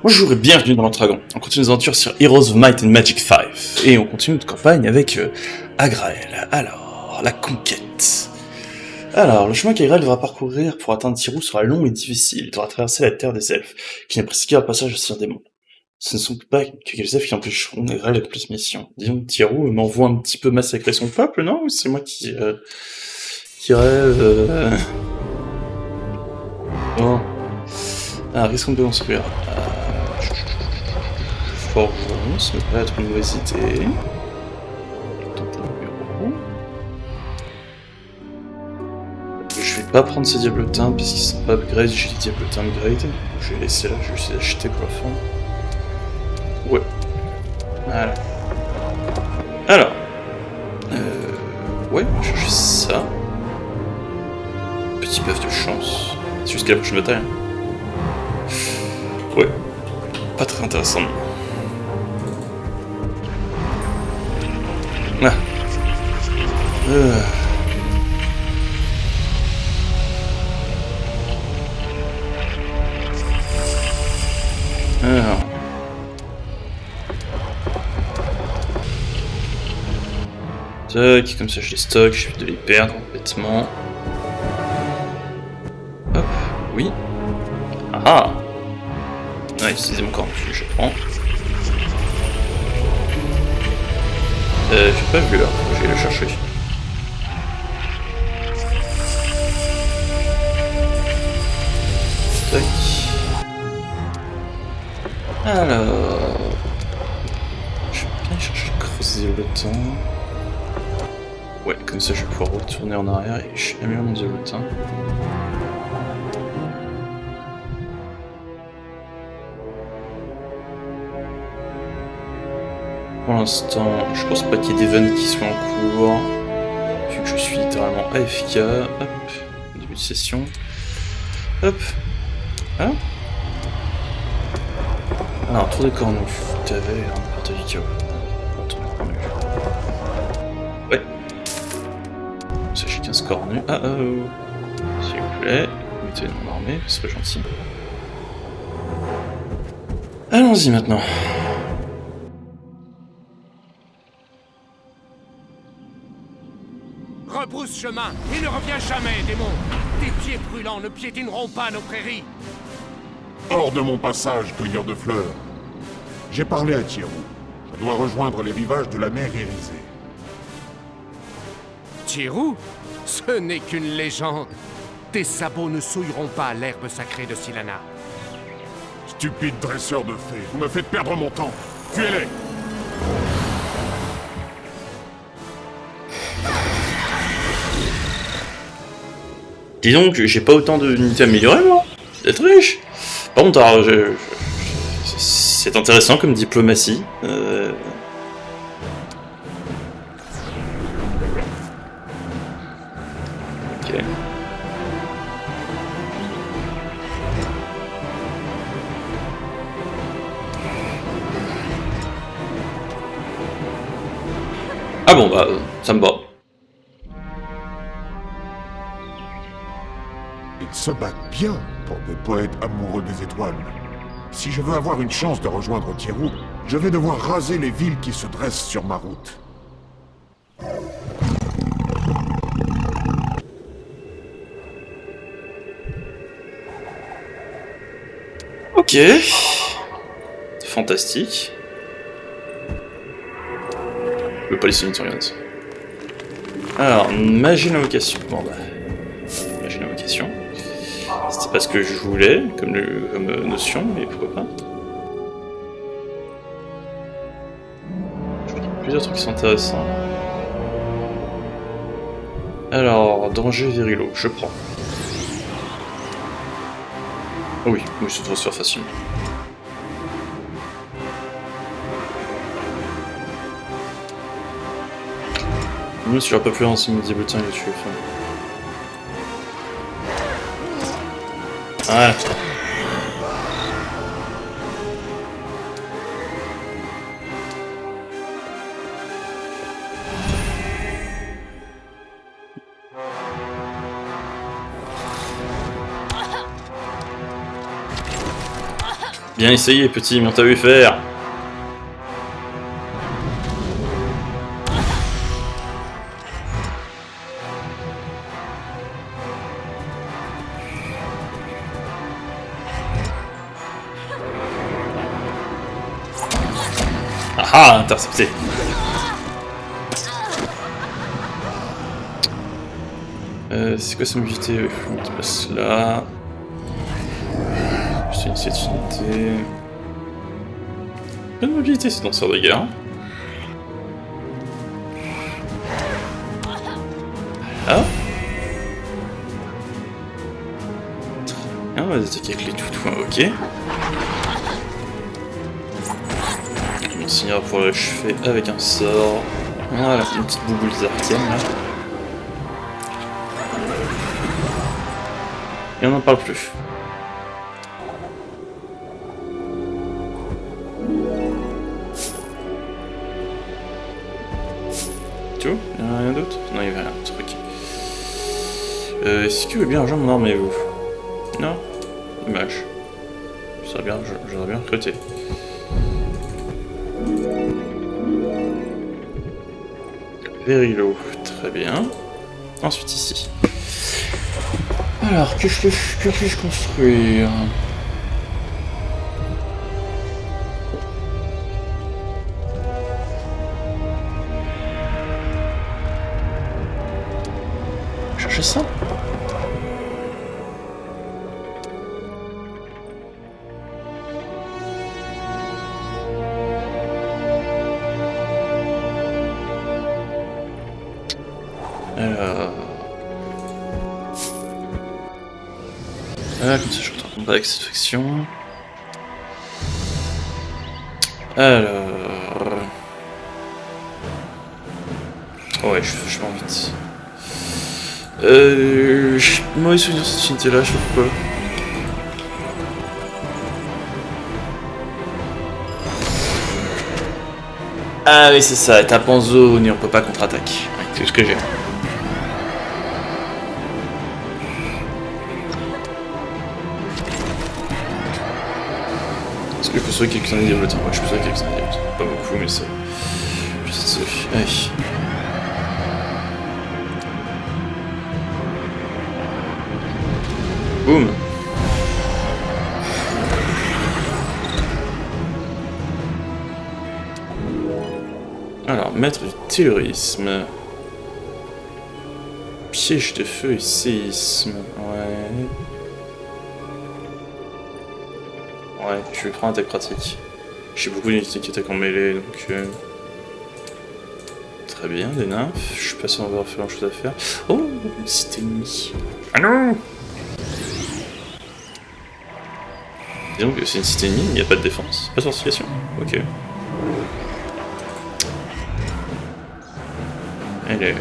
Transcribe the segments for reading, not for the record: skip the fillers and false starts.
Bonjour et bienvenue dans l'Entragon. On continue nos aventures sur Heroes of Might and Magic 5. Et on continue notre campagne avec Agrael. Alors, la conquête. Alors, le chemin qu'Agrael devra parcourir pour atteindre Tirou sera long et difficile. Il devra traverser la terre des elfes, qui n'est presque qu'un passage au Sire des Monts. Ce ne sont pas que les elfes qui empêcheront Agrael d'accomplir cette mission. Disons que Tirou m'envoie un petit peu massacrer son peuple, non? Ou c'est moi qui rêve Bon. Ah, risquons de construire. Forgeron, ça ne peut pas être une mauvaise idée. Tenter un bureau. Je vais pas prendre ces diablotins parce qu'ils sont pas upgrade, j'ai des diablotins upgrade. Je vais laisser là, je vais essayer d'acheter pour la fin. Ouais. Voilà. Alors. Ouais, on va chercher ça. Petit buff de chance. C'est jusqu'à la prochaine bataille. Ouais. Pas très intéressant. Ah. Alors. Tac, comme ça je les stocke, je vais de les perdre bêtement. Hop, oui. Ah. Ouais, c'est mon corps, je prends. J'ai pas vu là, je vais le chercher. Tac. Alors... Je vais bien chercher creuser le temps. Ouais, comme ça je vais pouvoir retourner en arrière et je suis bien mon diablotin. Pour l'instant, je pense pas qu'il y ait d'events qui soient en cours, vu que je suis littéralement AFK. Hop, début de session. Hop. Ah. Alors, tour des cornus. T'avais un porte-vico. Tour des cornus. Ouais. Ça, j'ai 15 cornus. Ah, s'il vous plaît. Mettez mon armée, ce serait gentil. Allons-y maintenant. Rebrousse chemin et ne reviens jamais, démon. Tes pieds brûlants ne piétineront pas nos prairies. Hors de mon passage, cueilleur de fleurs. J'ai parlé à Tirou. Je dois rejoindre les rivages de la mer Irisée. Tirou, ce n'est qu'une légende. Tes sabots ne souilleront pas l'herbe sacrée de Silana. Stupide dresseur de fées, vous me faites perdre mon temps. Tuez-les! Dis donc, j'ai pas autant d'unités améliorées, moi. C'est riche. Par contre, alors, c'est intéressant comme diplomatie. Ok. Ah bon, bah, ça me va. Ils se battent bien pour des poètes amoureux des étoiles. Si je veux avoir une chance de rejoindre Tirou, je vais devoir raser les villes qui se dressent sur ma route. Ok. Fantastique. Le policier rien. Alors, magie d'invocation. Bon bah. Magie d'invocation. C'était pas ce que je voulais comme notion, mais pourquoi pas. Je crois qu'il y a plusieurs trucs qui sont intéressants. Alors, danger virilo, je prends. Oh oui, ça devrait se faire facilement. Même si j'aurais pas pu lancer mon diablotin, il est tué. Voilà. Bien essayé, petit, mais on t'a vu faire. Ah ah, intercepté. C'est quoi sa mobilité? On te passe là. C'est une unité. Pas de mobilité, c'est danseur de guerre. Voilà. On va attaquer avec les toutous invoqués. On signera pour l'achever avec un sort. Voilà, une petite bouboule arcane là. Et on n'en parle plus. Tout? Il n'y a rien d'autre? Non, il y avait rien d'autre, ok. Est-ce que vous voulez bien rejoindre mon armée, vous? Non? Dommage. J'aurais bien recruté. Very low, très bien. Ensuite ici. Alors, que puis-je construire? Chercher ça? Voilà, comme ça je retourne en combat avec cette faction. Alors... Ouais, je fais vachement vite. J'ai mauvais souvenir de cette unité là, je sais pas pourquoi. Ah oui c'est ça, elle tape en zone et on peut pas contre-attaque. Ouais, c'est tout ce que j'ai. Est-ce que je peux sauver quelques-uns des diablotins? Ouais, je peux sauver quelques-uns des diablotins. Pas beaucoup, mais c'est... Je sais sauver. Allez. Boum. Alors, maître du terrorisme. Piège de feu et séisme. Ouais. Ouais, je vais prendre un attaque pratique. J'ai beaucoup d'unités qui attaquent en mêlée, donc... Très bien, des nymphes. Je suis pas sûr d'avoir fait grand chose à faire. Oh, une cité ennemie. Ah non! Disons que c'est une cité ennemie, il n'y a pas de défense. Pas de fortification. Ok. Allez.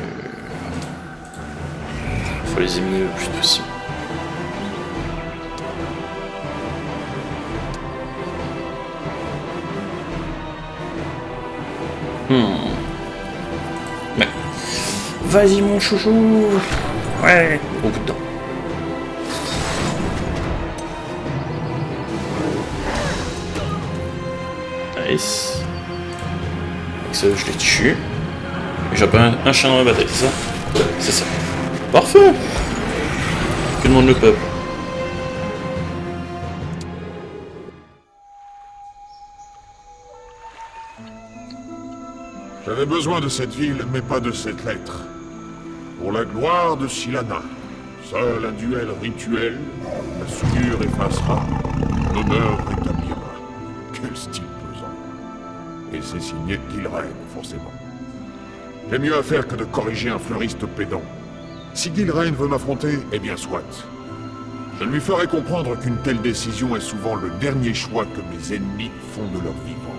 Faut les éliminer le plus possible. Ouais. Vas-y mon chouchou. Ouais. Au bout de temps. Nice. Avec ça je les tue. Et j'ai pas un chien dans la bataille, c'est ça? C'est ça. Parfait. Que demande le peuple? J'avais besoin de cette ville, mais pas de cette lettre. Pour la gloire de Silana, seul un duel rituel, la souillure effacera, l'honneur rétablira. Quel style pesant. Et c'est signé Gilraen, forcément. J'ai mieux à faire que de corriger un fleuriste pédant. Si Gilraen veut m'affronter, eh bien soit. Je lui ferai comprendre qu'une telle décision est souvent le dernier choix que mes ennemis font de leur vivant.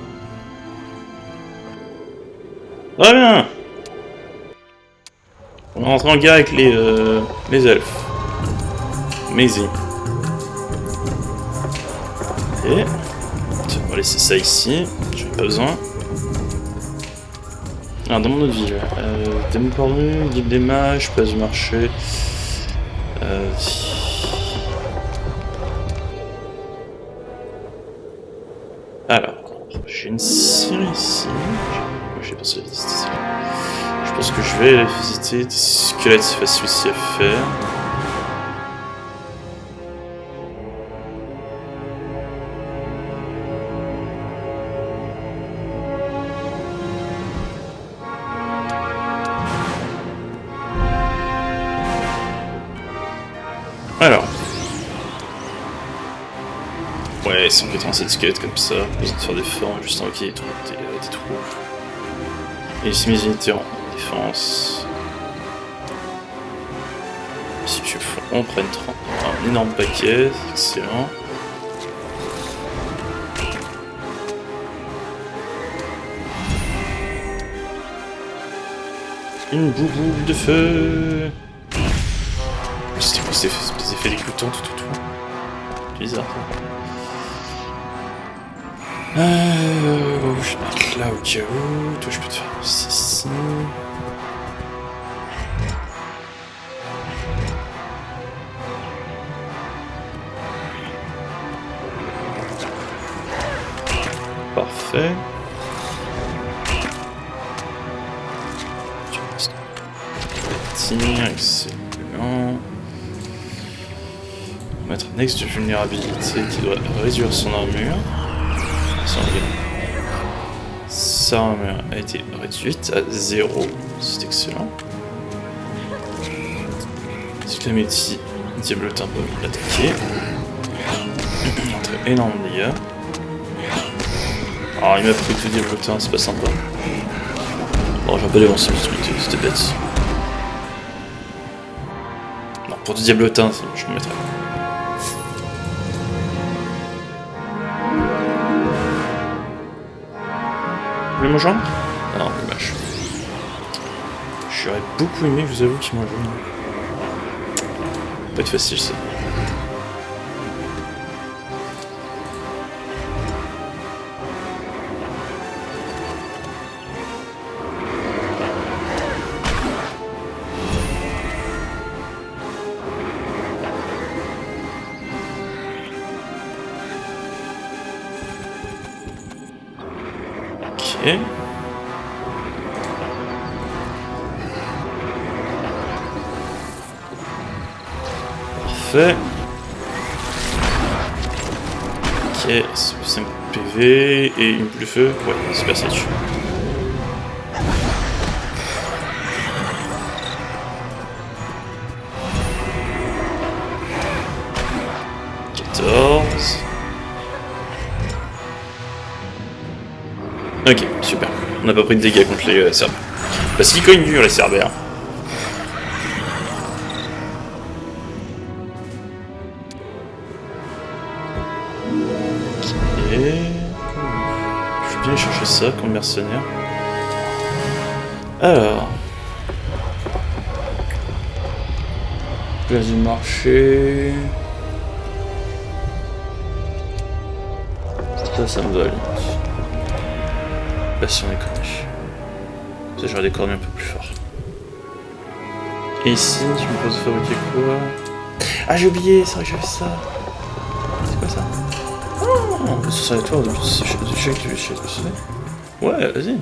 Très bien. On va rentrer en guerre avec les elfes. Amazing. Ok. On va laisser ça ici. J'en ai pas besoin. Alors, dans mon autre ville. Démon parvenu, guide des mages, place du marché. Alors, j'ai une scierie ici. J'ai pensé à visiter celle-là. Je pense que je vais aller visiter des squelettes, c'est facile aussi à faire. Alors. Ouais, 187 squelettes comme ça, pas besoin de faire des formes, juste invoquer des trous. Et ici mes unités en défense. Ici je fais, on prenne 30. Un énorme paquet, excellent. Une boule de feu. C'était quoi ces effets dégoûtants tout. Bizarre ça. Je vais mettre là au cas où. Toi je peux te faire ceci. Parfait. Tir, excellent. On va mettre un ex de vulnérabilité qui doit réduire son armure. Sa armure a été réduite à 0, c'est excellent. Cyclamétie, diablotin peut l'attaquer. Très énorme dégâts. Alors il m'a pris tout diablotin, c'est pas sympa. Bon, j'ai pas dévancé l'utilité, c'était bête. Non, pour du diablotin, je me mettrais. Vous voulez me rejoindre? Ah non, dommage. J'aurais beaucoup aimé, je vous avoue, qu'il me rejoigne. Pas être facile ça. Ok. Parfait. Ok, 5 PV et une boule de feu. Ouais, super ça tue. Ok, super. On n'a pas pris de dégâts contre les cerbères. Parce qu'ils cognent dur les cerbères. Ok. Je vais bien chercher ça comme mercenaire. Alors. Place du marché. Ça me va aller. Là si on est connu. Ça j'aurais des cornets un peu plus forts. Et ici, je me pose fabriquer quoi? Ah j'ai oublié, c'est vrai que j'avais ça. C'est quoi ça? Oh, ça serait toi, je sais que tu sais ce que c'est. Ouais, vas-y.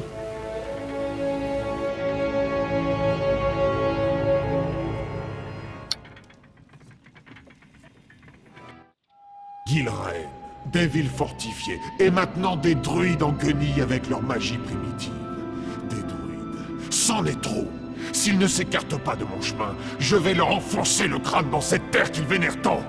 Gilraen, des villes fortifiées, et maintenant des druides en guenilles avec leur magie primitive. Des druides. C'en est trop. S'ils ne s'écartent pas de mon chemin, je vais leur enfoncer le crâne dans cette terre qu'ils vénèrent tant.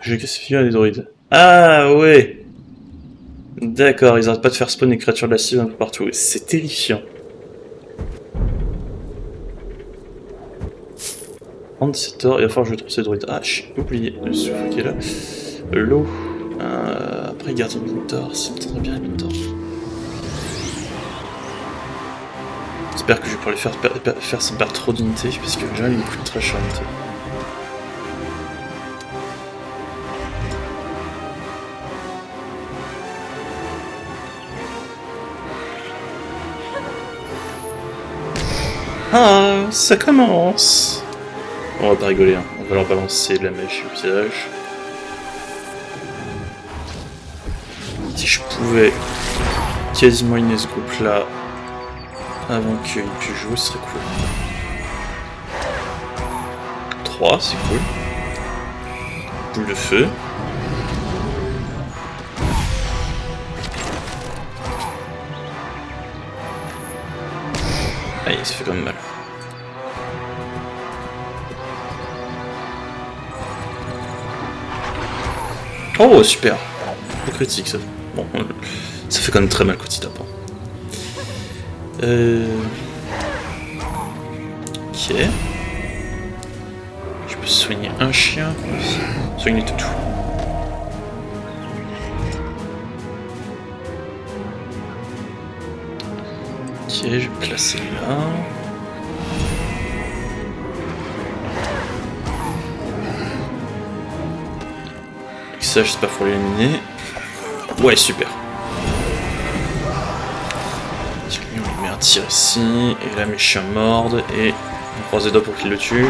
J'ai classifié les droïdes. Ah ouais. D'accord, ils arrêtent pas de faire spawn des créatures de la cible un peu partout. C'est terrifiant. Ancestor, il va falloir que je trouve ces droïdes. Ah, j'ai oublié le souffle qui est là. L'eau. Après, gardien Mentor, c'est peut-être bien Mentor. J'espère que je vais pouvoir les faire sans perdre trop d'unités, parce que déjà, il me coûte très cher l'unité. Ah, ça commence. On va pas rigoler, hein. On va leur balancer de la mèche au visage. Si je pouvais quasiment inner ce groupe là avant qu'il puisse jouer, ce serait cool. 3, c'est cool. Boule de feu. Allez, ça fait quand même mal. Oh, super. C'est critique, ça. Bon, ça fait quand même très mal quand il tape. Ok. Je peux soigner un chien. Soigner tout. Ok, je vais placer là. Avec ça, j'espère pour l'éliminer. Ouais, super. On lui met un tir ici, et là mes chiens mordent, et on croise les doigts pour qu'il le tue.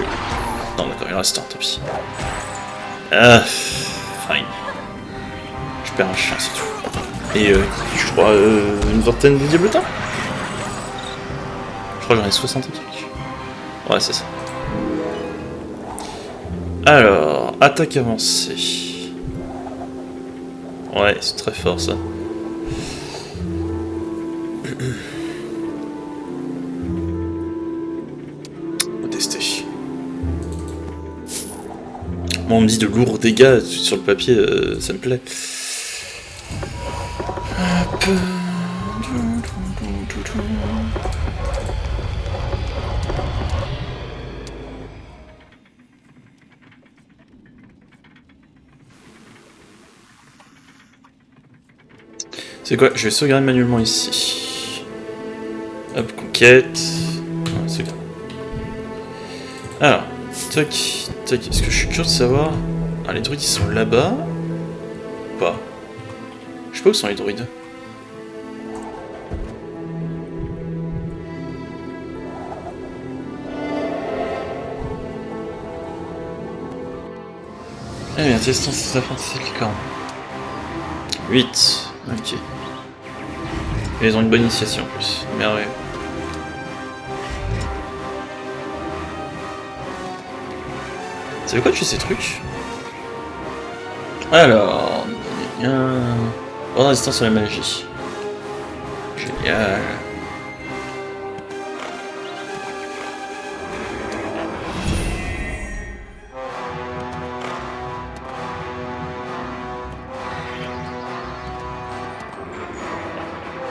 Non, d'accord, il reste un, tant pis. Ah, fine. Je perds un chien, c'est tout. Et je crois une vingtaine de diabletins. Je crois que j'en ai 60 trucs. Ouais, c'est ça. Alors, attaque avancée. Ouais, c'est très fort ça. On va tester. Moi on me dit de lourds dégâts sur le papier, ça me plaît. Hop. C'est quoi? Je vais sauvegarder manuellement ici. Hop, conquête. Ouais, sauvegarde. Alors, tac, tac. Est-ce que je suis curieux de savoir. Ah, les druides ils sont là-bas. Ou pas? Je sais pas où sont les druides. Eh bien, testons ces apprentissages licornes. 8. Ok. Et ils ont une bonne initiation en plus. Merveilleux. C'est quoi tu fais ces trucs? Alors. Bonne résistance à la magie. Génial.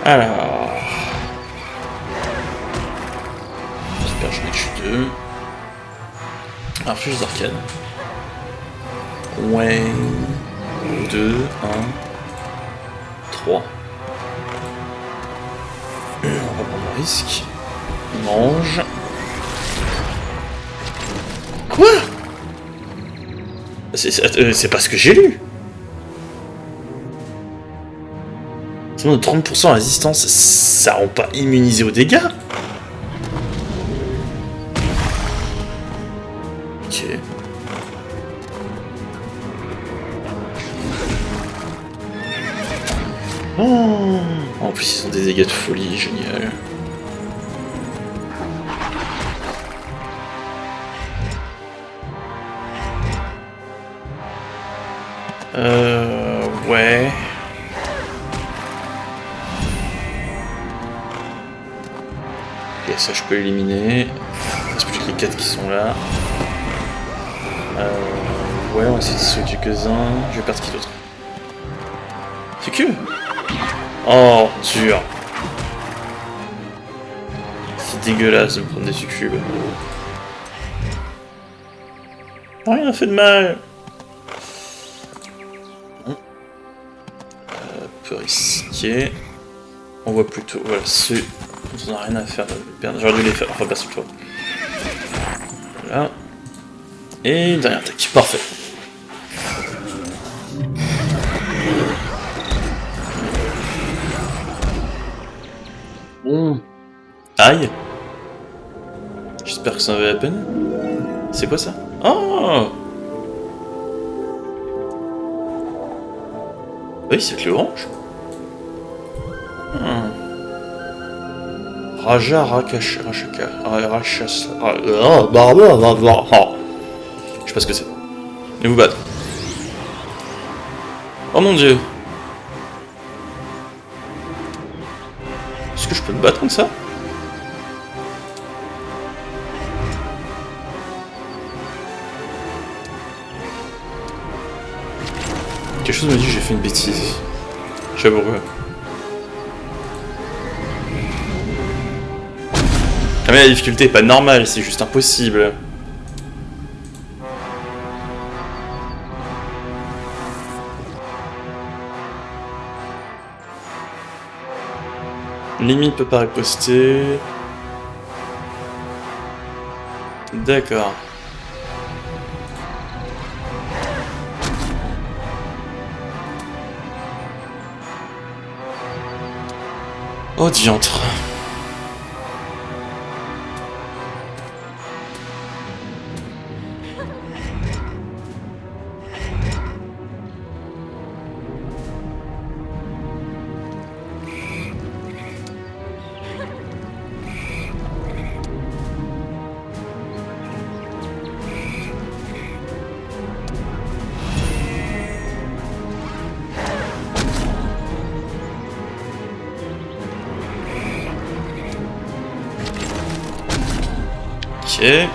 Alors. Super, je mets 2. Alors, flèche d'arcane. Ouais. 2, 1, 3. On va prendre le risque. Mange. Quoi? C'est pas ce que j'ai lu. C'est de 30% de résistance, ça rend pas immunisé aux dégâts. Ok. Oh, en plus ils ont des dégâts de folie, génial. Ouais. Ok, ça je peux éliminer. Il reste plus que les 4 qui sont là. Ouais, on va essayer de sauver quelques-uns. Je vais perdre qui d'autre? C'est que. Oh, dur. C'est dégueulasse de me prendre des succubes. Rien fait de mal. On peut risquer. On voit plutôt. Voilà, ceux. On n'a rien à faire de perdre. J'aurais dû les faire. Enfin, pas cette fois. Voilà. Et dernière attaque. Parfait. Bon. Aïe. J'espère que ça en valait la peine. C'est quoi ça? Oh! Oui, c'est clé orange. Raja Rakash... Rashaka... Rachas... Je sais pas ce que c'est. Mais vous battre. Oh mon dieu. Est-ce que je peux me battre comme ça? Quelque chose me dit que j'ai fait une bêtise. Je sais pas pourquoi. Ah mais la difficulté est pas normale, c'est juste impossible. Limite peut pas riposter. D'accord. Oh diantre. Ok.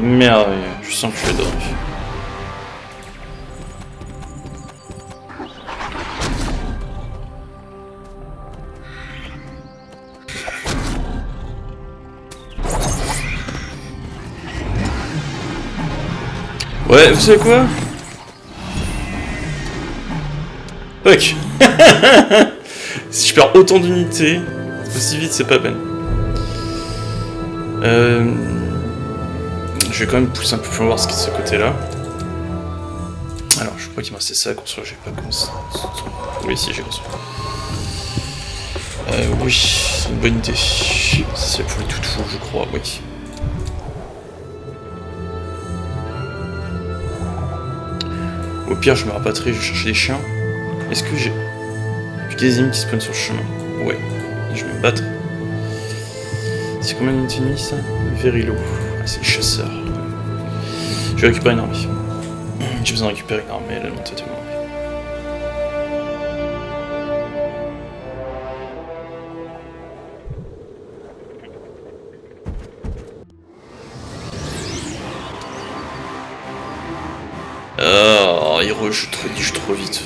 Merveilleux, je sens que je suis dormi. Ouais, vous savez quoi? Fuck. Si je perds autant d'unités, aussi vite, c'est pas peine. Je vais quand même pousser un peu plus voir ce qui est de ce côté-là. Alors, je crois qu'il me restait ça à construire, j'ai pas construit. Oui, si, j'ai construit. Oui, c'est une bonne idée. C'est pour les toutous, je crois, oui. Au pire, je me rapatrie, je vais chercher des chiens. Est-ce que j'ai des ennemis qui spawnent sur le chemin? Ouais, je vais me battre. C'est combien d'unités ça? Verilo. Ah, c'est le chasseur. Je vais récupérer une armée. J'ai besoin de récupérer une armée, la montée de mon armée. Oh, il rejoue trop vite.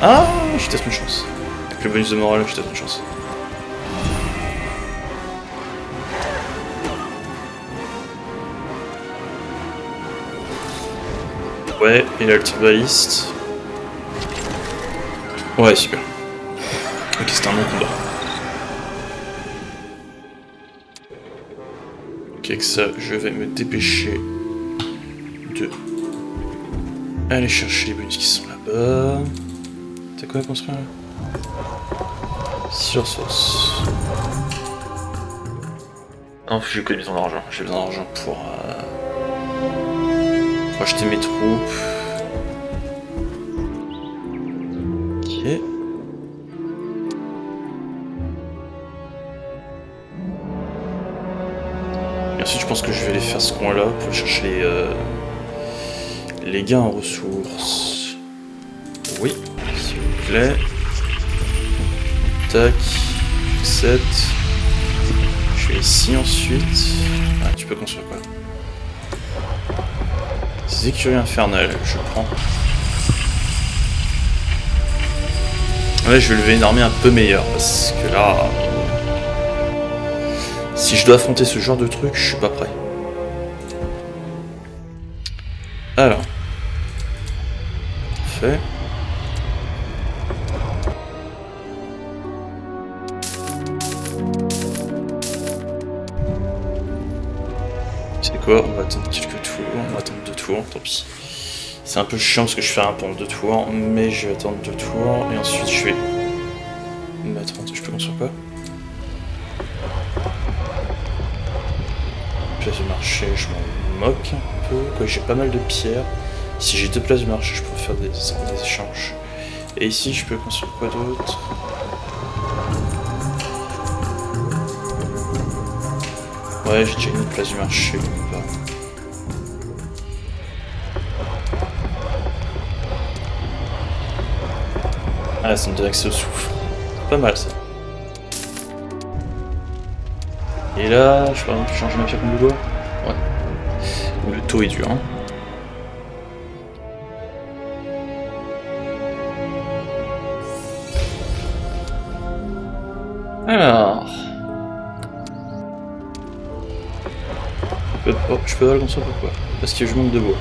Ah, je teste une chance. Avec le bonus de morale, je teste une chance. Ouais, il a le turbaliste. Ouais, super. Ok, c'est un bon combat. Ok, avec ça, je vais me dépêcher de aller chercher les bonus qui sont là-bas. T'as quoi à construire là? Sur source. Non, j'ai économisé mon argent. J'ai besoin d'argent pour acheter mes troupes. Ok. Et ensuite, je pense que je vais aller faire ce coin-là pour chercher les gains en ressources. Oui, s'il vous plaît. Tac. Accepte. Je vais ici ensuite. Ah, tu peux construire quoi? Ces écuries infernales, je prends. Ouais, je vais lever une armée un peu meilleure parce que là. Si je dois affronter ce genre de truc, je suis pas prêt. Alors. Parfait. C'est quoi? On va attendre quelques tours. On va attendre 2 tours, tant pis. C'est un peu chiant parce que je fais un pont de 2 tours, mais je vais attendre 2 tours et ensuite je vais mettre. Je peux construire quoi? Place du marché, je m'en moque un peu. Quoi, j'ai pas mal de pierres. Si j'ai 2 places du marché, je peux faire des échanges. Et ici, je peux construire quoi d'autre? Ouais, j'ai déjà une place du marché, ou pas. Ah, ça me donne accès au souffle. Pas mal ça. Et là, je peux changer ma pierre comme boulot. Ouais. Le taux est dur, hein. Alors... je peux pas le construire, pourquoi? Parce que je manque de bois.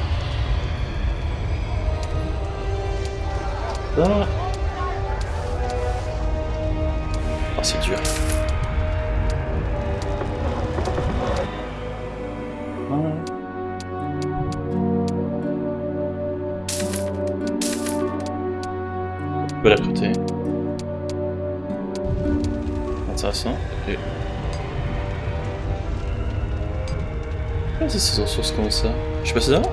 Ah, oh, c'est dur. Voilà. On peut la côté. Intéressant. Et... ah, c'est ces ressources comme ça. Je suis passé d'avant?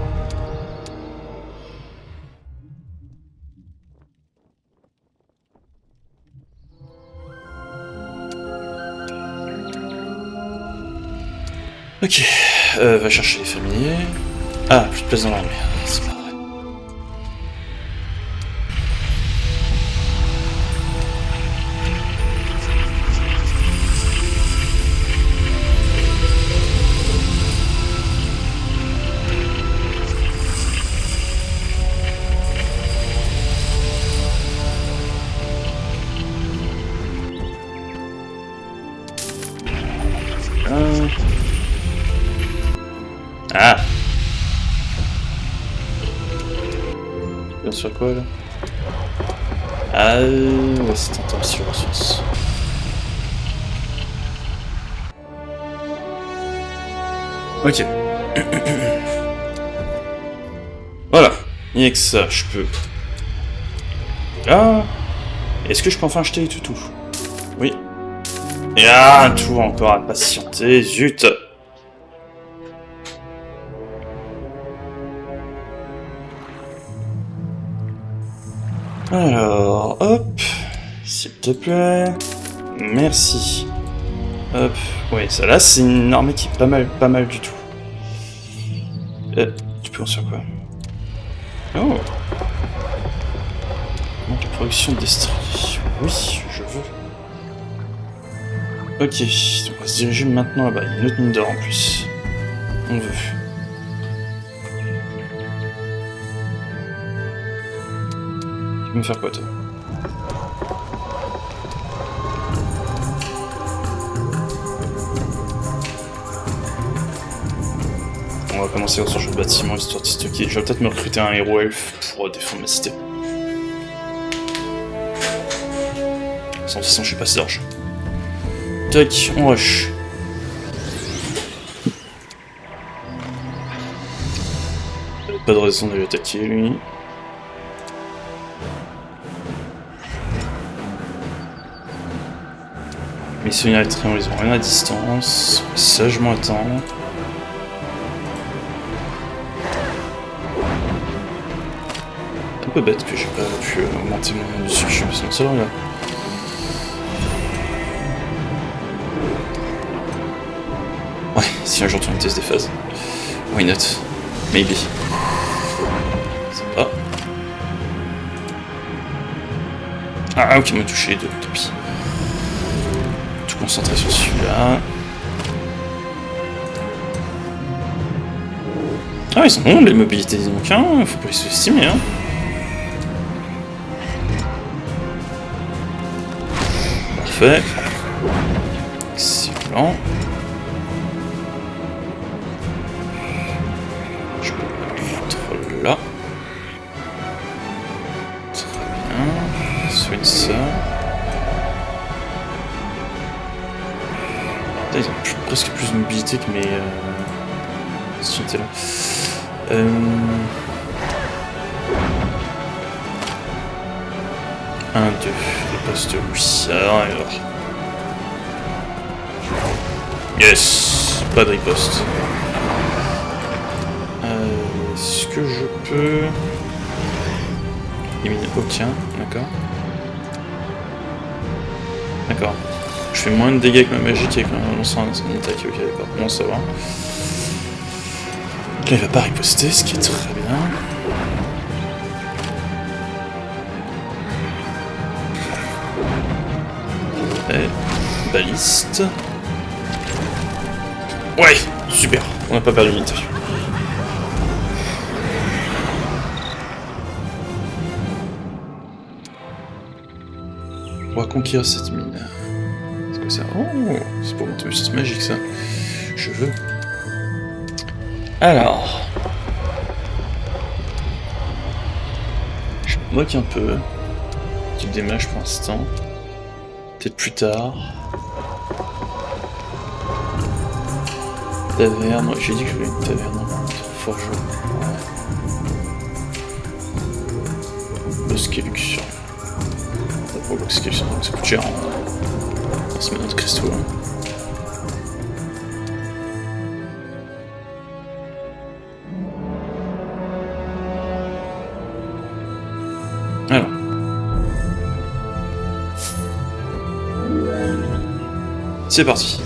Ok, va chercher les fermiers. Ah, plus de place dans l'armée. C'est pas vrai. Ah. Bien sûr quoi là? Ah ouais, c'est un temps sur ressources. Ok. Voilà. Il n'y a que ça, je peux. Ah. Est-ce que je peux enfin acheter tout? Oui. Et ah, tout encore à patienter, zut. Alors, hop, s'il te plaît, merci. Hop, ouais, ça là, c'est une armée qui est pas mal du tout. Tu peux en faire quoi? Oh. Donc la production d'estrie. Oui, je veux. Ok, donc on va se diriger maintenant là-bas. Il y a une autre mine d'or en plus. On veut. Tu veux me faire quoi toi? On va commencer sur ce jeu de bâtiment histoire de stocker. Je vais peut-être me recruter un héros elfe pour défendre ma cité. De toute façon, je suis passé d'argent. Tac, on rush. Pas de raison de l'attaquer lui. Missionnaires et triangles, ils ont rien à distance. Ça, je m'attends. Un peu bête que j'ai pas pu augmenter mon nombre de succès, parce que ça là. Ouais, si un jour tu me testes des phases. Why not? Maybe. Sympa. Ah ok, on m'a touché les deux, tant pis. Tout concentrer sur celui-là. Ah, ils sont bons les mobilités des Invoquins, faut pas les sous-estimer, hein. Parfait. Excellent. Je peux mettre Ils ont presque plus de mobilité que mes unités là. 1, 2, le poste, oui. Alors. Yes, pas de riposte. Est-ce que je peux... éliminer aucun, d'accord. D'accord. Je fais moins de dégâts avec ma magie qu'avec un lançant à son attaque, ok, d'accord, bon ça va. Là il va pas riposter, ce qui est très bien. Et baliste. Ouais, super, on n'a pas perdu l'unité. On va conquérir cette mine. C'est quoi ça? Oh, c'est pour monter c'est magique ça. Je veux. Alors. Je me moque un peu. Petit démage pour l'instant. Peut-être plus tard. Taverne, j'ai dit que je voulais une taverne en forgeron. Ouais. Bosqueluction. Pour Bosqueluction, ça coûte cher. On se met notre cristaux. Alors. C'est parti.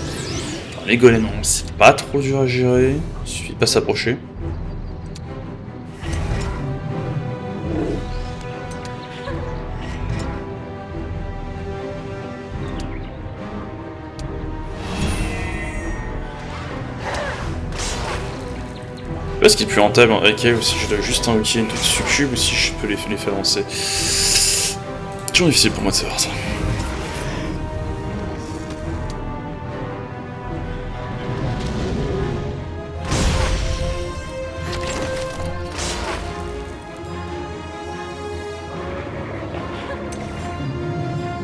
Alors, les golems, c'est pas trop dur à gérer. Il suffit de pas s'approcher. Je sais pas ce qui est plus rentable avec elle, ou si je dois juste invoquer une toute succube, ou si je peux les faire avancer. C'est toujours difficile pour moi de savoir ça.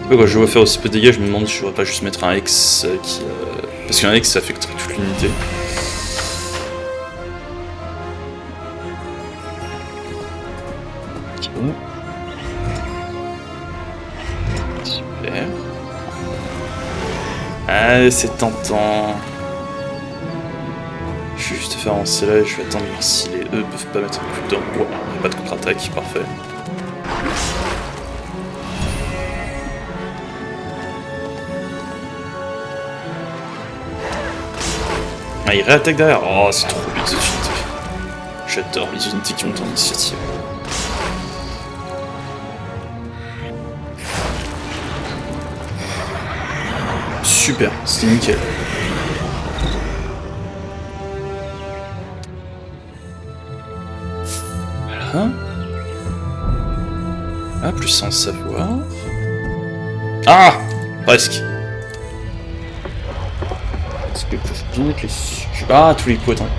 Quand je vois faire aussi peu de dégâts, je me demande si je devrais pas juste mettre un Hex qui... parce qu'un Hex ça affecterait toute l'unité. Super. Ah, c'est tentant. Je vais juste faire avancer là et je vais attendre voir si les E peuvent pas mettre un coup de dent. Ouais, il n'y a pas de contre-attaque, parfait. Ah, il réattaque derrière. Oh, c'est trop bien cette unité. J'adore les unités qui ont tant d'initiative. Super, c'était nickel. Voilà. Ah, plus sans savoir. Ah, presque. Est-ce que peuvent bien être les succubes? Ah, tous les coups, attendez.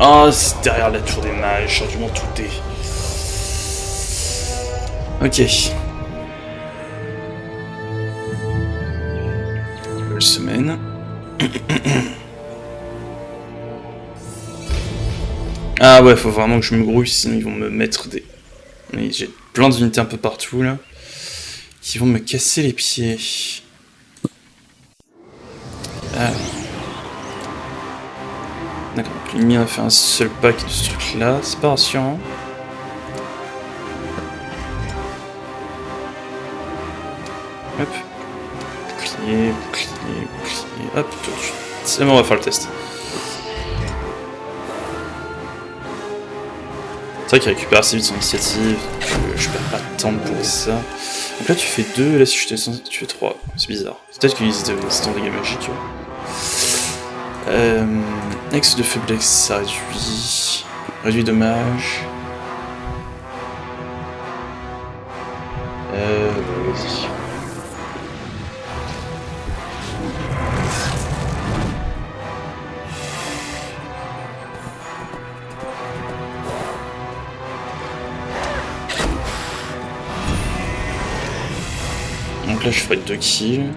Ah, c'est derrière la tour des mages, j'ai dû m'en douter. Ok. Nouvelle semaine. Ah ouais, faut vraiment que je me grouille, sinon ils vont me mettre des... J'ai plein d'unités un peu partout, là, qui vont me casser les pieds. Ah. D'accord, donc l'ennemi a fait un seul pack de ce truc-là, c'est pas rassurant. Hop. Bouclier, bouclier, bouclier, hop, tout de suite. C'est bon, on va faire le test. C'est vrai qu'il récupère assez vite son initiative, je perds pas de temps pour ça. Donc là tu fais 2, et là si je te descends, tu fais 3. C'est bizarre. C'est peut-être qu'ils étaient en dégâts magiques. Ex de faiblesse, ça réduit. Réduit dommage. Vas-y. Donc là je ferai 2 kills.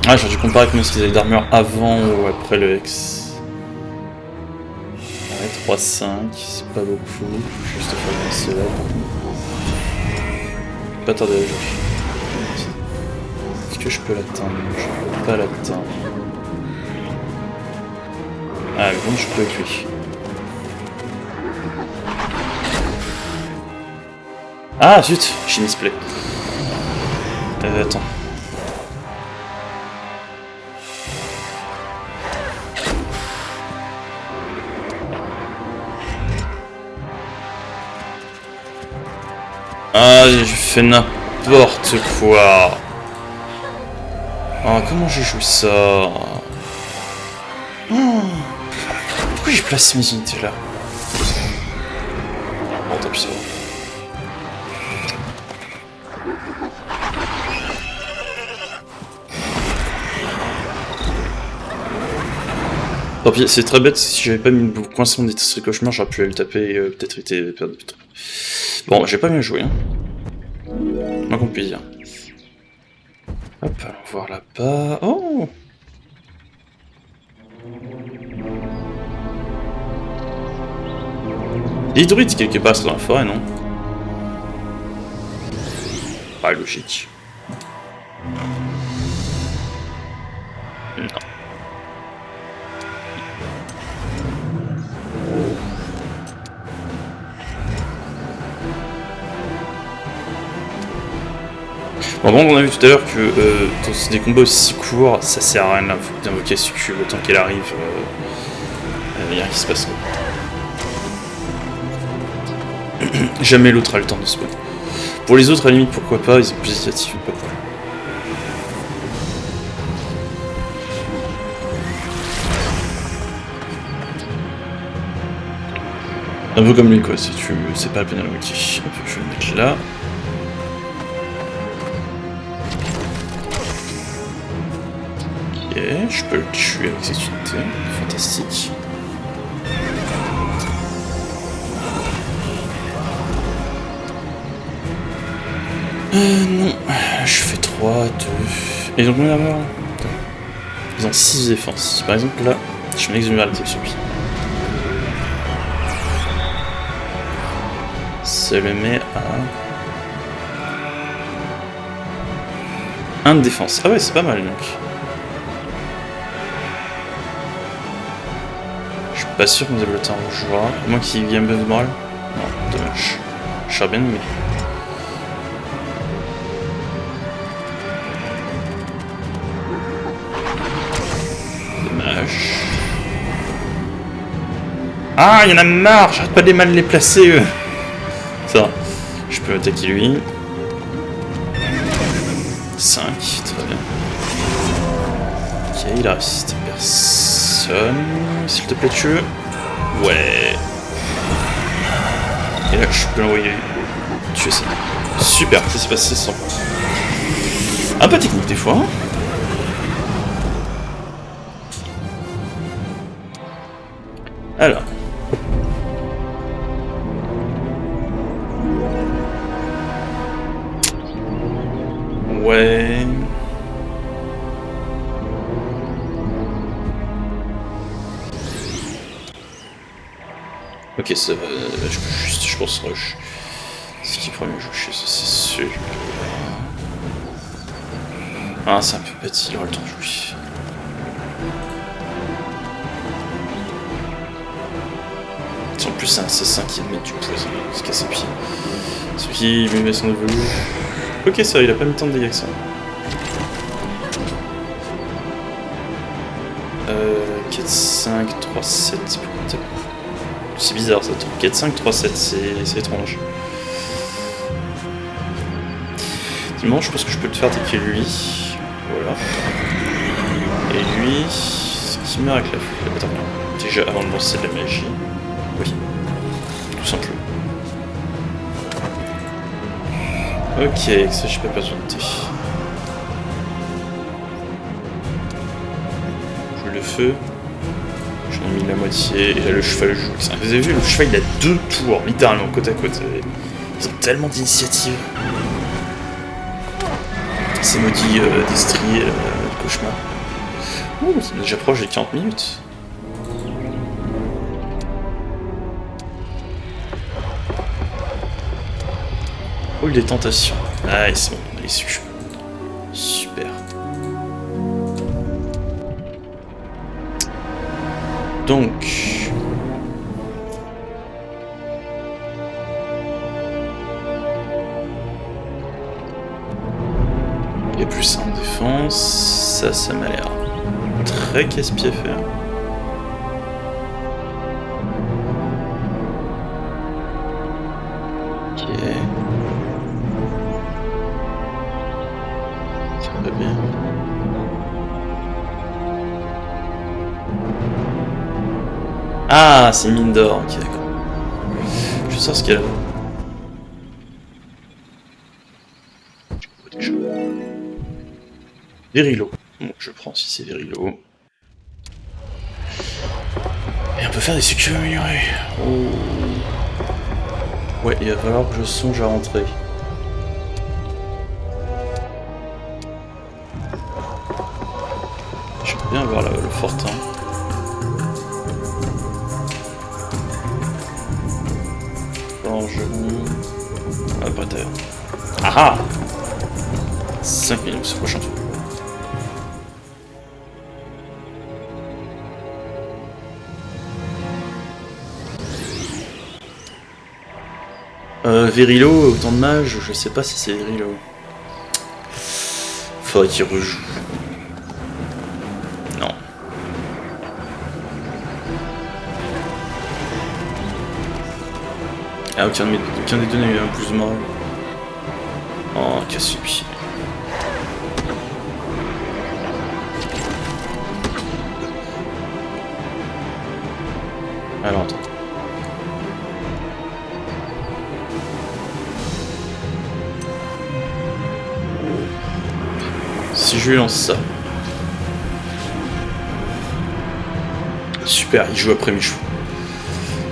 Ah, j'aurais dû comparer combien ils avaient d'armure avant ou après le X. Ouais, 3-5, c'est pas beaucoup. Juste à faire un cela. Pas tarder à jouer. Est-ce que je peux l'atteindre? Je peux pas l'atteindre. Ah, mais bon, je peux avec lui. Ah, zut, j'ai misplay. Attends. Ah, j'ai fait n'importe quoi. Ah, comment j'ai joué ça? Oh, pourquoi j'ai placé mes unités là? Bon, tant pis, ça va. Tant pis, c'est très bête, si j'avais pas mis le coincement des testeurs cauchemar, j'aurais pu aller le taper et peut-être été perdu plus tôt. Bon, j'ai pas bien joué, hein. Moins qu'on puisse dire. Hop, allons voir là-bas. Oh! Les druides quelque part, c'est dans la forêt, non? Pas logique. Non. Bon, on a vu tout à l'heure que dans des combats aussi courts, ça sert à rien d'invoquer Succube le temps qu'elle arrive. Il y a rien qui se passe. Jamais l'autre a le temps de spawn. Pour les autres, à la limite, pourquoi pas, ils ont plus d'initiative, pas de problème. Un peu comme lui, quoi, si tu sais pas bien l'invoquer. Hop, je vais le mettre là. Ok, je peux le tuer avec cette unité. Fantastique. Non, je fais 3, 2... Et donc, combien d'armure? Ils ont 6 de défense. Par exemple, là, je mets exuméralité sur lui. Ça le met à... 1 de défense. Ah ouais, c'est pas mal, donc. Je suis pas sûr qu'on ait le temps de jouer. À moins qu'il y ait un buff de morale. Non, dommage. Je serais bien aimé. Ah, il y en a marre, j'arrête pas de mal les placer, eux. Ça va. Je peux attaquer lui. 5, très bien. Ok, il a résisté personne. S'il te plaît, tue. Ouais. Et là, je peux l'envoyer tuer ça. Super, ça s'est passé sans. Un peu technique des fois. Alors. Ouais. Ok, ça va. Je pense rush. Ce qui est premier jeu chez ça, c'est celui-là. Ah, c'est un peu petit, il aura le temps de jouer. En plus, c'est un assassin qui va mettre du poison, il se casse les pieds. Ce qui lui met son évolu. Ok, ça, il a pas mis tant de dégâts que ça. 4, 5, 3, 7. C'est bizarre ça, 4, 5, 3, 7, c'est étrange. Dimanche, je pense que je peux le faire attaquer lui. Voilà. Et lui, ce qui meurt avec la flèche. Attends, déjà avant de lancer de la magie. Oui, tout simplement. Ok, ça j'ai pas besoin de thé. Je le feu. J'en ai mis la moitié, et là le cheval joue. Vous avez vu, le cheval il a 2 tours, littéralement, côte à côte. Ils ont tellement d'initiative. C'est maudit d'Estrie, cauchemar. Ouh, c'est déjà proche des 40 minutes. Hall des tentations. Ah, c'est bon, on est su. Super. Donc... il y a plus 1 en défense. Ça m'a l'air très casse-pied à faire. Ok. Ça va bien. Ah, c'est mine d'or, ok d'accord. Je sors ce qu'elle a. Verilo. Bon, je prends si c'est Verilo. Et on peut faire des succès améliorés. Oh. Ouais, il va falloir que je songe à rentrer. J'aimerais bien voir le fortin. Forgeron. Ah, bataille. Ah ah 5 minutes, c'est prochain tour. Verilo, autant de mage, je sais pas si c'est Verilo. Faudrait qu'il rejoue. Non. Ah, aucun des deux n'a eu un plus de morale. Oh, casse-pied. Alors, attends. Si je lui lance ça. Super, il joue après mes chevaux.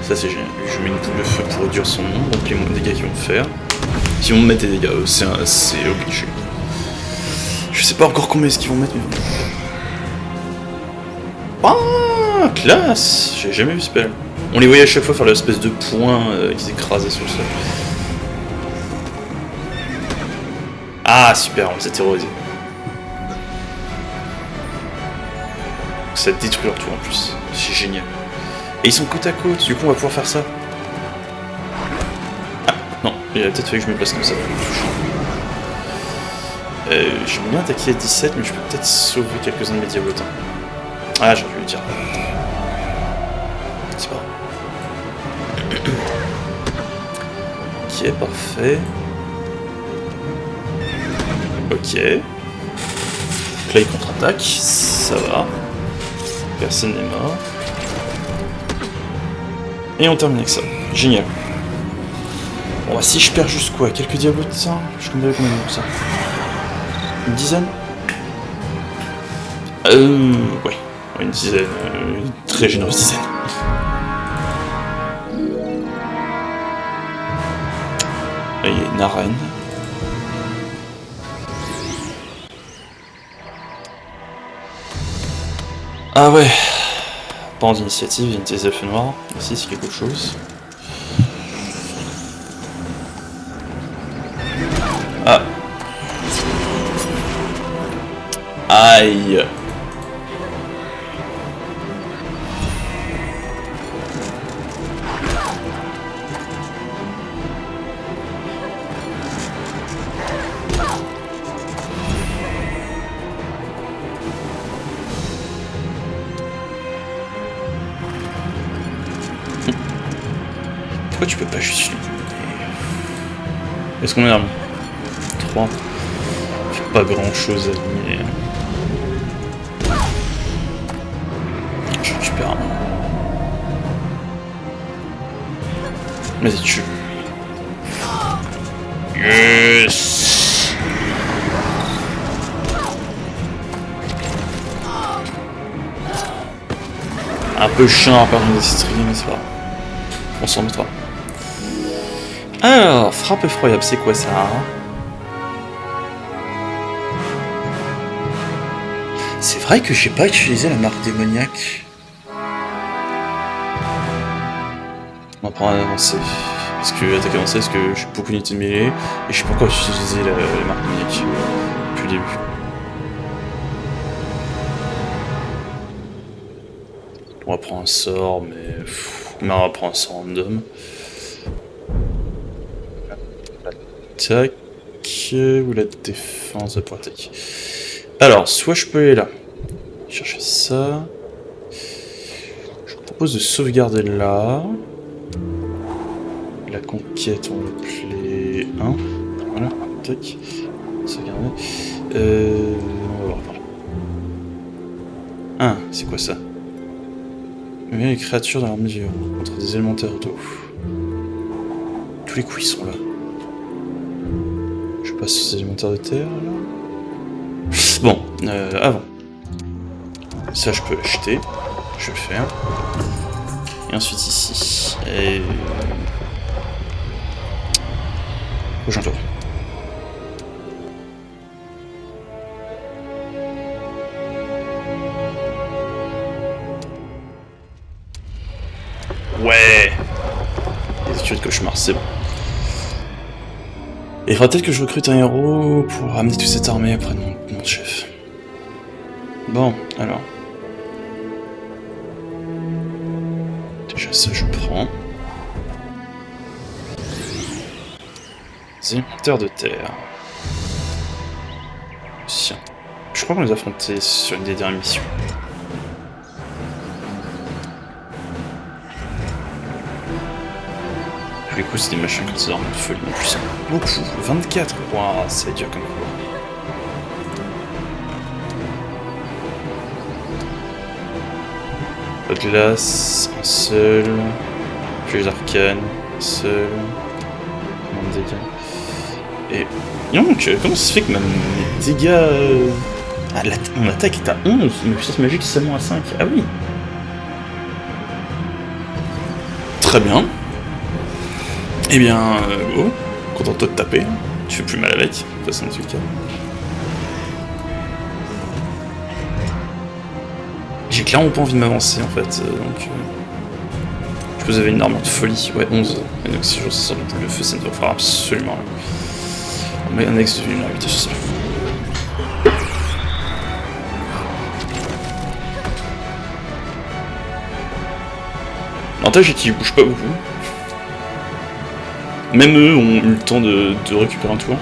Ça c'est génial. Je mets une boule de feu pour réduire son nombre, donc les dégâts qu'ils vont faire. Ils vont me mettre des dégâts, c'est obligé. Je sais pas encore combien est-ce qu'ils vont mettre, mais... Ah, classe. J'ai jamais vu ce spell. On les voyait à chaque fois faire l'espèce de point qu'ils écrasaient sur le sol. Ah, super, on les a terrorisés. Ça détruit leur tour en plus. C'est génial. Et ils sont côte à côte, du coup on va pouvoir faire ça. Ah, non, il a peut-être fallu que je me place comme ça. J'aimerais bien attaquer à 17, mais je peux peut-être sauver quelques-uns de mes diablotins. Ah, j'ai dû le dire. C'est pas grave. Ok, parfait. Ok. Play contre-attaque, ça va. Personne n'est mort. Et on termine avec ça. Génial. Bon bah si je perds juste quoi? Quelques diablotins? Je connais combien de ça? Une dizaine? Ouais. Une dizaine. Une très généreuse dizaine. Là il y a une arène. Ah ouais. Pas d'initiative, il y a des elfes noirs. Ici c'est quelque chose. Ah. Aïe. Pourquoi tu peux pas juste lui... Est-ce qu'on est armé 3. Pas grand chose à aligner. Je récupère un. Vas-y, tue. Yes. Un peu chiant à perdre des striés, mais c'est pas grave. On s'en mettra. Alors, frappe effroyable, c'est quoi ça? C'est vrai que j'ai pas utilisé la marque démoniaque. On va prendre à avancer. Parce que attaque avancée, parce que j'ai beaucoup d'unités de mêlée, et je sais pas pourquoi utiliser la marque démoniaque depuis le début. On va prendre un sort, mais... on va prendre un sort random. Attaque... ou la défense pour attaque. Alors, soit je peux aller là. Chercher ça. Je vous propose de sauvegarder là. La conquête, on va appeler 1. Voilà, tac. Sauvegarder. On va voir par là. 1, c'est quoi ça? Les créatures dans l'armée du héros contre des élémentaires d'eau. Tous les coups ils sont là. Je passe sur ces élémentaires de terre là. Bon, avant. Ça je peux acheter. Je vais le faire. Et ensuite ici. Et... prochain tour. Ouais. Les études de cauchemar, c'est bon. Et il faudra peut-être que je recrute un héros pour ramener toute cette armée après mon chef. Bon, alors. Déjà ça je prends. Des élémentaires de terre. Tiens. Je crois qu'on les a affrontés sur une des dernières missions. Du coup, c'est des machins qui sont en folie en plus. Beaucoup, 24, waouh, c'est dur comme quoi. La glace, un seul. Puis les arcanes, un seul. Combien de dégâts. Et donc, comment ça se fait que même mes dégâts. Ah, mon attaque est à 11, mais puissance magique seulement à 5. Ah oui. Très bien. Eh bien, go, contente-toi de taper, tu fais plus mal avec, de toute façon, dans tout cas. J'ai clairement pas envie de m'avancer en fait, donc... Je vous avais une armure de folie, ouais, 11. Et donc si je sors de le feu, ça ne doit faire absolument rien. On met un ex de vulnérabilité sur ça. L'avantage c'est qu'ils bougent pas beaucoup. Même eux ont eu le temps de récupérer un tour.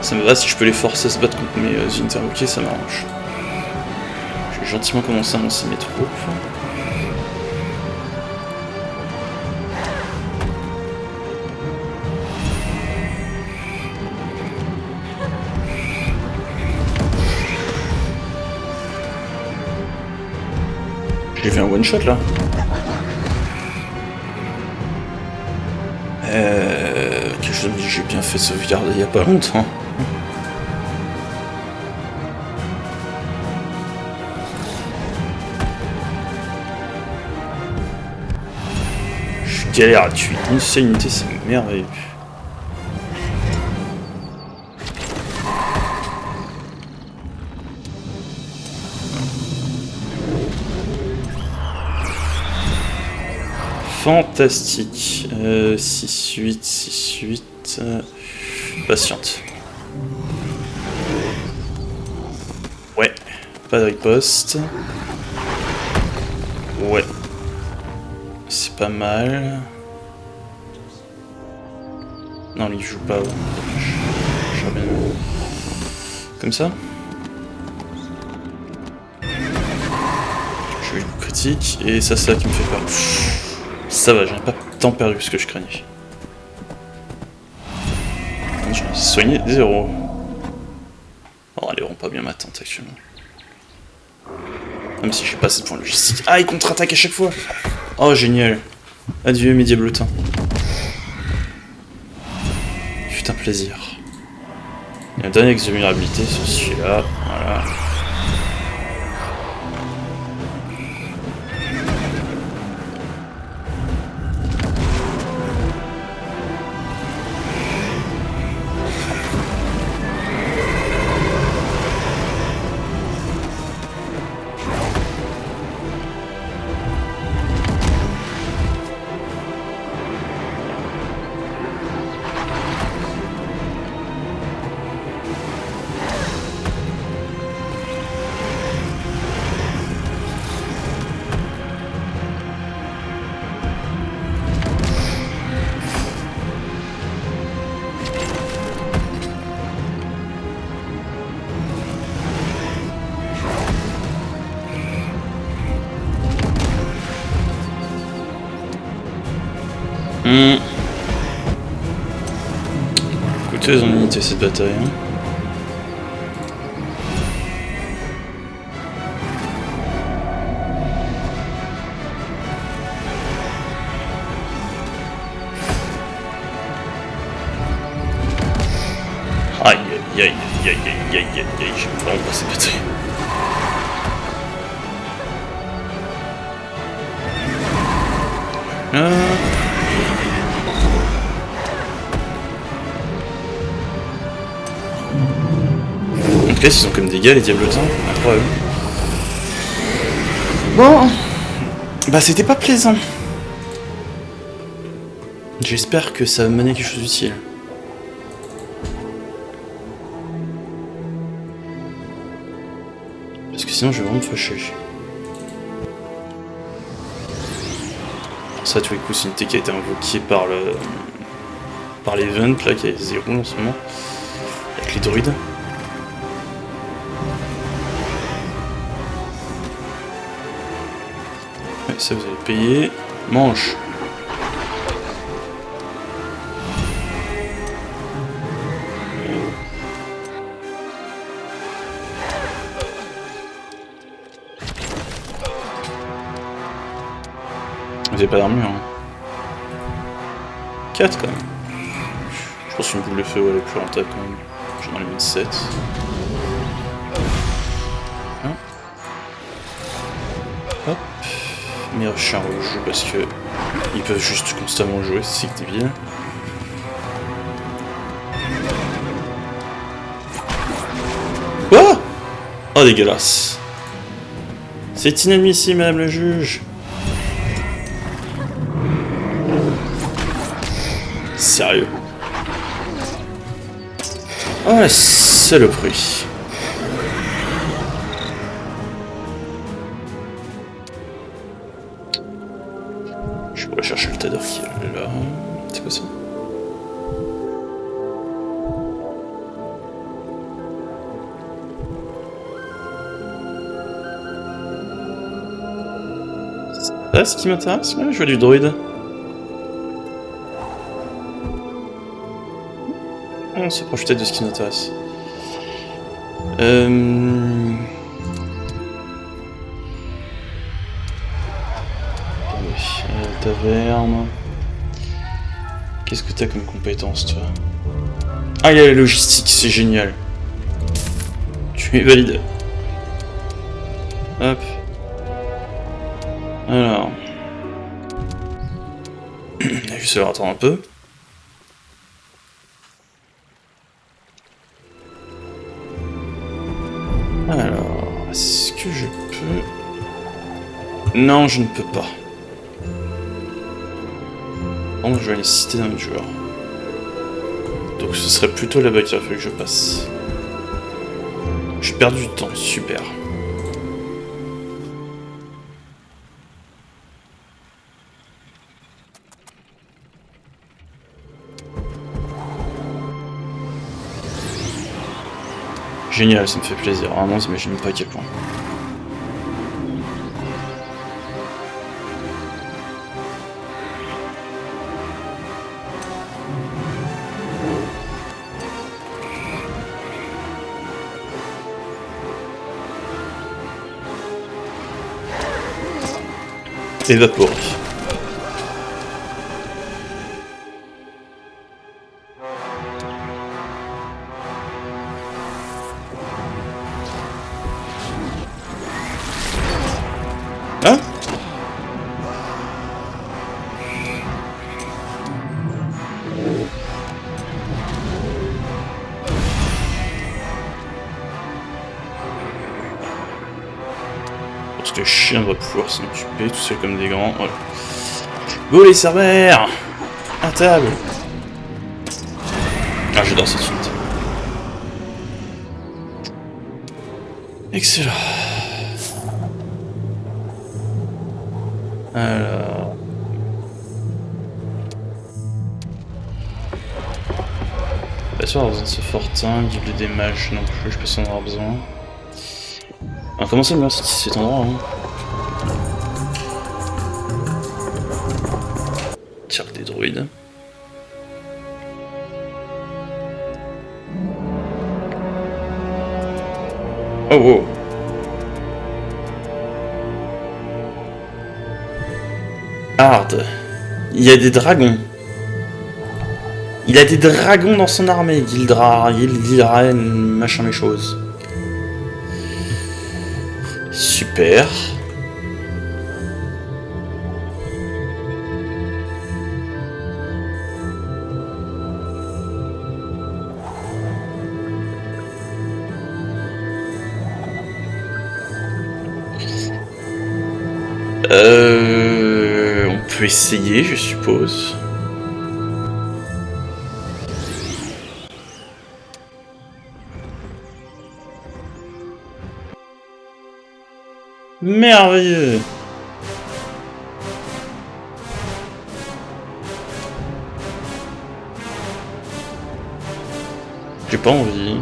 Ça me va, si je peux les forcer à se battre contre mes unités invoquées, ça m'arrange. Je vais gentiment commencer à lancer mes troupes. J'ai vu un one shot là. Quelque chose me dit que j'ai bien fait sauvegarder il y a pas longtemps. Je galère à tuer une seule unité, c'est merveilleux. Fantastique. 6-8, 6-8. Patiente. Ouais. Pas de riposte. Ouais. C'est pas mal. Non, lui il joue pas. J'aurais bien... Comme ça. Je vais le critique. Et ça, c'est ça qui me fait peur. Ça va, j'ai pas tant perdu que ce que je craignais. Je vais soigner 0. Oh, elles vont pas bien m'attendre actuellement. Même si j'ai pas assez de points de logistique. Ah, il contre-attaque à chaque fois. Oh, génial. Adieu, mes diablotins. Putain, plaisir. Il y a un dernier ex de vulnérabilité, c'est celui-là. Voilà. Coûteuse en unité cette bataille. Hein. Aïe aïe aïe aïe aïe aïe aïe aïe, j'aime vraiment pas cette bataille. En tout cas, ils sont comme des gars, les diablotins, incroyable. Bon, bah c'était pas plaisant. J'espère que ça va mener à quelque chose d'utile. Parce que sinon je vais vraiment me fâcher. Ça, tous les coups, c'est une unité qui a été invoquée par le... par l'event, là, qui est 0 en ce moment. Avec les druides. Ouais, ça vous allez payer. Mange. Vous avez pas d'armure, hein. 4 quand même. Je pense qu'une boule de feu, ouais, elle est plus rentable quand même. J'en ai mis 7. Hein. Hop. Mais chien rejoue parce que ils peuvent juste constamment jouer, c'est débile. Quoi? Oh dégueulasse. C'est inadmissible, madame le juge. Sérieux. Oh la saloperie. Je pourrais chercher le Tador qui est là. C'est quoi ça? C'est ça ce qui m'intéresse? Ouais, je vois du druide. On s'est projeté de ce qui nous intéresse. Taverne. Qu'est-ce que t'as comme compétence, toi? Ah, il y a la logistique, c'est génial. Tu es valide. Hop. Alors. On a juste à attendre un peu. Alors, est-ce que je peux... Non, je ne peux pas. Par contre, je vais nécessiter d'un autre joueur. Donc ce serait plutôt là-bas qu'il aurait fallu que je passe. J'ai perdu du temps, super. Génial, ça me fait plaisir. Vraiment, j'imagine pas à quel point. Évaporé. Hein? Parce que le chien va pouvoir s'en occuper tout seul comme des grands. Voilà. Go les serveurs! À table! Ah, j'adore cette unité. Excellent. Alors... Pas sûr d'avoir besoin de ce fortin, guilde des mages non plus, je peux en avoir besoin. On va commencer à cet endroit, hein. Tire des drones. druide. Oh wow. Hard. Il y a des dragons. Il a des dragons dans son armée, Gildraen, machin les choses. Super. On peut essayer, je suppose. Merveilleux. J'ai pas envie.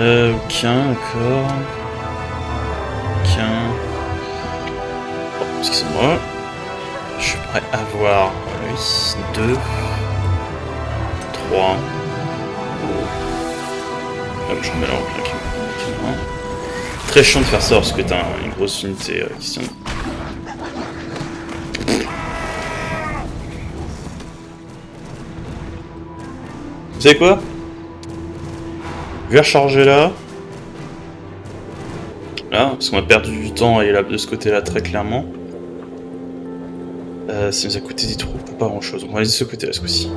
Aucun, d'accord. Aucun. Bon, excusez-moi. Je suis prêt à voir. Oui, 2. 3. Je remets là en plein cul. Très chiant de faire ça parce que t'as une grosse unité qui tient. Vous savez quoi? Je vais recharger là. Là, parce qu'on a perdu du temps et là de ce côté-là très clairement. Ça nous a coûté des trous pour pas grand chose. On va aller de ce côté-là ce coup-ci.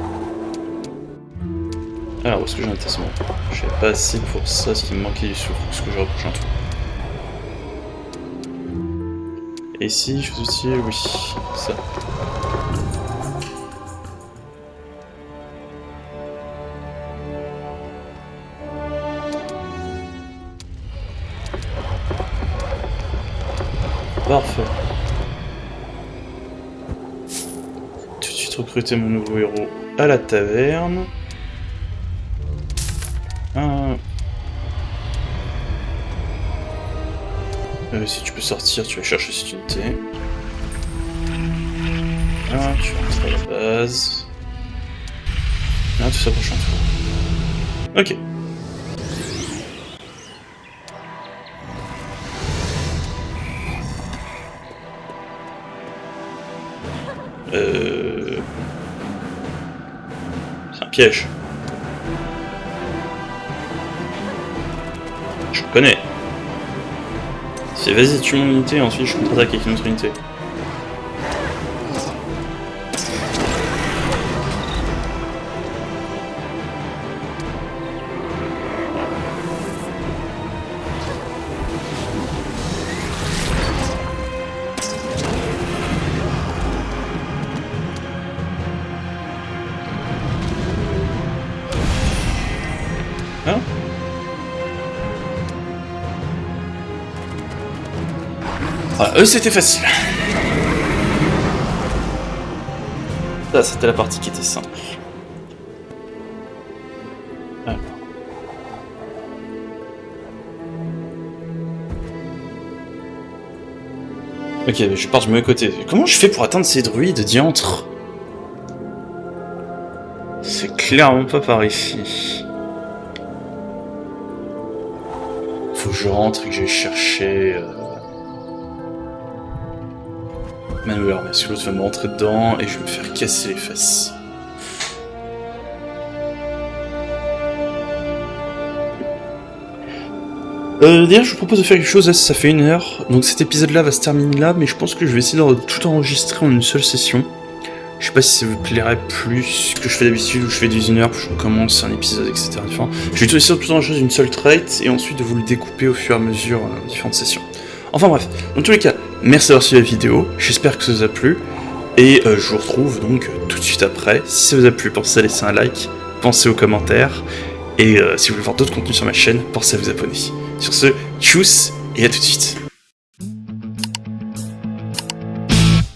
Alors, où est-ce que j'ai un tassement? J'avais pas assez pour ça, ce qui me manquait du soufre. Est-ce que je reproche un tout? Et ici, je suis utile, oui. Ça. Parfait. Tout de suite recruter mon nouveau héros à la taverne. Si tu peux sortir, tu vas chercher cette unité. Ah, tu rentres à la base. Ah, tout ça prochain tour. Ok. C'est un piège. Je reconnais. C'est vas-y, tue mon unité, ensuite je contre-attaque avec une autre unité. Hein? Voilà, eux c'était facile. Ça c'était la partie qui était simple. Alors. Ok, je pars du mauvais côté. Comment je fais pour atteindre ces druides diantre? C'est clairement pas par ici. Faut que je rentre et que j'aille chercher... Manuel Armée, parce que l'autre va me rentrer dedans et je vais me faire casser les fesses. D'ailleurs, je vous propose de faire quelque chose, là, ça fait 1 heure, donc cet épisode-là va se terminer là, mais je pense que je vais essayer de tout enregistrer en une seule session. Je sais pas si ça vous plairait plus que je fais d'habitude, où je fais des 1 heure, puis je commence un épisode, etc. Enfin, je vais essayer de tout enregistrer d'une seule trait, et ensuite de vous le découper au fur et à mesure dans différentes sessions. Enfin bref, dans tous les cas, merci d'avoir suivi la vidéo, j'espère que ça vous a plu, et je vous retrouve donc tout de suite après. Si ça vous a plu, pensez à laisser un like, pensez aux commentaires, et si vous voulez voir d'autres contenus sur ma chaîne, pensez à vous abonner. Sur ce, tchuss, et à tout de suite.